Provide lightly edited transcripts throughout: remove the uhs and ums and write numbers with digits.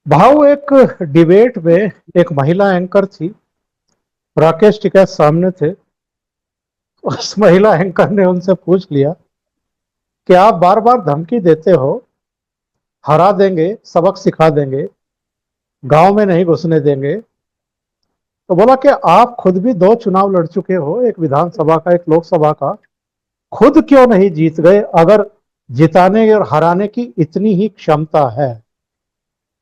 भाव एक डिबेट में एक महिला एंकर थी। राकेश टिकैत सामने थे। उस महिला एंकर ने उनसे पूछ लिया कि आप बार बार धमकी देते हो, हरा देंगे, सबक सिखा देंगे, गांव में नहीं घुसने देंगे। तो बोला कि आप खुद भी दो चुनाव लड़ चुके हो, एक विधानसभा का, एक लोकसभा का। खुद क्यों नहीं जीत गए अगर जिताने और हराने की इतनी ही क्षमता है?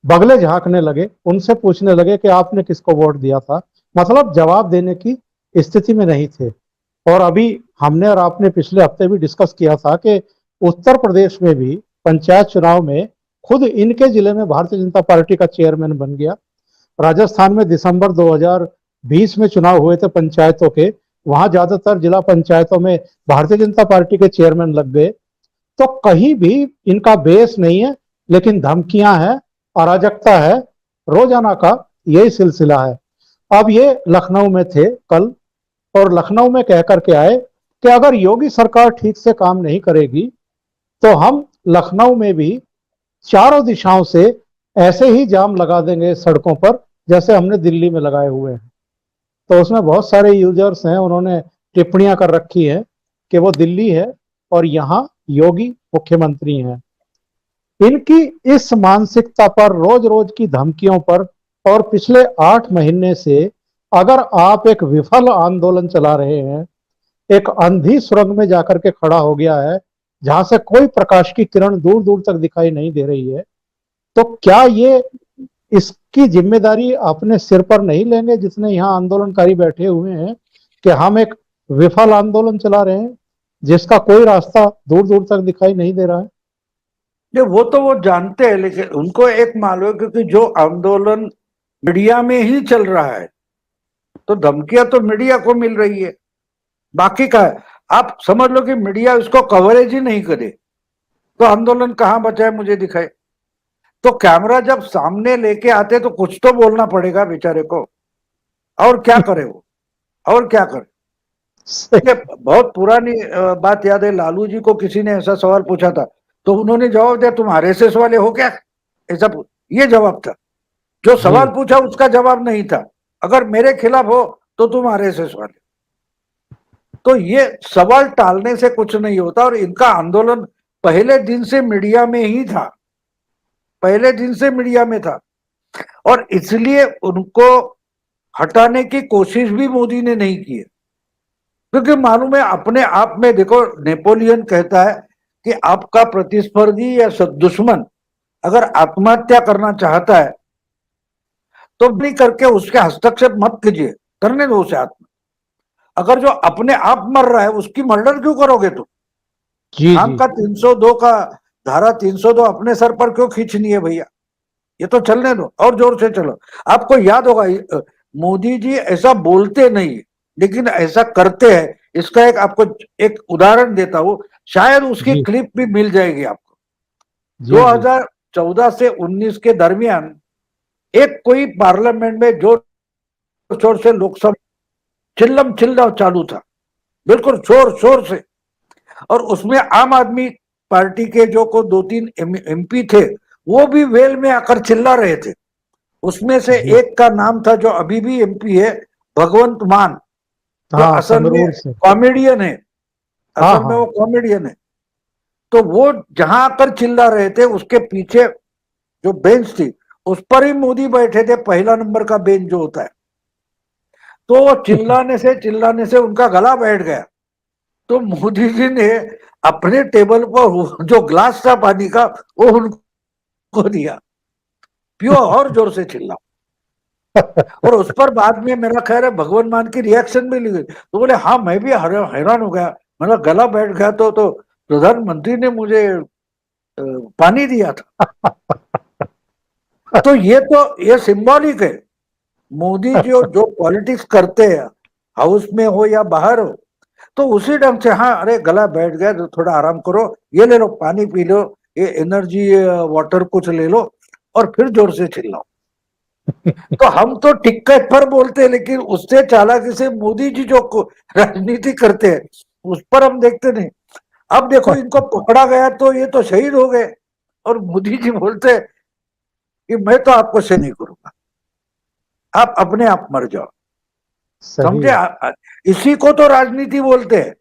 बगले झांकने लगे, उनसे पूछने लगे कि आपने किसको वोट दिया था। मतलब जवाब देने की स्थिति में नहीं थे। और अभी हमने और आपने पिछले हफ्ते भी डिस्कस किया था कि उत्तर प्रदेश में भी पंचायत चुनाव में खुद इनके जिले में भारतीय जनता पार्टी का चेयरमैन बन गया। राजस्थान में दिसंबर 2020 में चुनाव हुए थे पंचायतों के। वहां ज्यादातर जिला पंचायतों में भारतीय जनता पार्टी के चेयरमैन लग गए। तो कहीं भी इनका बेस नहीं है, लेकिन धमकियां हैं, अराजकता है, रोजाना का यही सिलसिला है। अब ये लखनऊ में थे कल, और लखनऊ में कह करके आए कि अगर योगी सरकार ठीक से काम नहीं करेगी तो हम लखनऊ में भी चारों दिशाओं से ऐसे ही जाम लगा देंगे सड़कों पर, जैसे हमने दिल्ली में लगाए हुए हैं। तो उसमें बहुत सारे यूजर्स हैं, उन्होंने टिप्पणियां कर रखी हैं कि वो दिल्ली है और यहाँ योगी मुख्यमंत्री हैं। इनकी इस मानसिकता पर, रोज रोज की धमकियों पर, और पिछले 8 महीने से अगर आप एक विफल आंदोलन चला रहे हैं, एक अंधी सुरंग में जाकर के खड़ा हो गया है जहां से कोई प्रकाश की किरण दूर दूर तक दिखाई नहीं दे रही है, तो क्या ये इसकी जिम्मेदारी अपने सिर पर नहीं लेंगे जितने यहाँ आंदोलनकारी बैठे हुए हैं कि हम एक विफल आंदोलन चला रहे हैं जिसका कोई रास्ता दूर दूर तक दिखाई नहीं दे रहा है? ये वो तो वो जानते हैं, लेकिन उनको एक मालूम है क्योंकि जो आंदोलन मीडिया में ही चल रहा है तो धमकियां तो मीडिया को मिल रही है। बाकी का है, आप समझ लो कि मीडिया उसको कवरेज ही नहीं करे तो आंदोलन कहां बचा है मुझे दिखाए। तो कैमरा जब सामने लेके आते तो कुछ तो बोलना पड़ेगा बेचारे को। और क्या करे वो, और क्या करे। ये बहुत पुरानी बात याद है, लालू जी को किसी ने ऐसा सवाल पूछा था तो उन्होंने जवाब दिया, तुम आरएसएस वाले हो क्या, ऐसा ये जवाब था। जो सवाल जी पूछा उसका जवाब नहीं था, अगर मेरे खिलाफ हो तो तुम आरएसएस वाले। तो ये सवाल टालने से कुछ नहीं होता, और इनका आंदोलन पहले दिन से मीडिया में ही था, पहले दिन से मीडिया में था। और इसलिए उनको हटाने की कोशिश भी मोदी ने नहीं की है, क्योंकि मालूम है अपने आप में। देखो, नेपोलियन कहता है कि आपका प्रतिस्पर्धी या दुश्मन अगर आत्महत्या करना चाहता है तो भी करके उसके हस्तक्षेप मत कीजिए, करने दो उसे आत्म। अगर जो अपने आप मर रहा है उसकी मर्डर क्यों करोगे तुम? जी नाम जी। का 302 का धारा 302 अपने सर पर क्यों खींचनी है भैया? ये तो चलने दो, और जोर से चलो। आपको याद होगा मोदी जी ऐसा बोलते नहीं लेकिन ऐसा करते हैं। इसका एक आपको एक उदाहरण देता हूं, शायद उसकी जी क्लिप भी मिल जाएगी आपको। जी। जी 2014 से 19 के दरमियान एक कोई पार्लियामेंट में जोर शोर से लोकसभा चिल्लम चिल्ला चालू था, बिल्कुल शोर शोर से। और उसमें आम आदमी पार्टी के जो को 2-3 एमपी थे वो भी वेल में आकर चिल्ला रहे थे। उसमें से जी। एक का नाम था जो अभी भी एमपी है, भगवंत मान, जो हाँ, असल में संगरूर से। कॉमेडियन है। हाँ असल में हाँ। वो कॉमेडियन है। तो वो जहां आकर चिल्ला रहे थे उसके पीछे जो बेंच थी उस पर ही मोदी बैठे थे, पहला नंबर का बेंच जो होता है। तो वो चिल्लाने से उनका गला बैठ गया। तो मोदी जी ने अपने टेबल पर जो ग्लास था पानी का वो उनको दिया, पियो और जोर से चिल्ला। और उस पर बाद में मेरा ख्याल है भगवान मान की रिएक्शन भी ली गई। तो बोले हाँ मैं भी हैरान हो गया, मेरा गला बैठ गया तो प्रधानमंत्री ने मुझे पानी दिया था। तो ये सिंबॉलिक है। मोदी जी जो पॉलिटिक्स करते हैं, हाउस में हो या बाहर हो, तो उसी ढंग से, हाँ अरे गला बैठ गया तो थोड़ा आराम करो, ये ले लो पानी पी लो, ये एनर्जी वाटर कुछ ले लो, और फिर जोर से चिल्लाओ। तो हम तो टिक्कट पर बोलते हैं, लेकिन उससे चालाकी से मोदी जी जो राजनीति करते हैं उस पर हम देखते नहीं। अब देखो इनको पकड़ा गया तो ये तो शहीद हो गए, और मोदी जी बोलते कि मैं तो आपको से नहीं करूंगा, आप अपने आप मर जाओ। सही समझे? है। इसी को तो राजनीति बोलते हैं।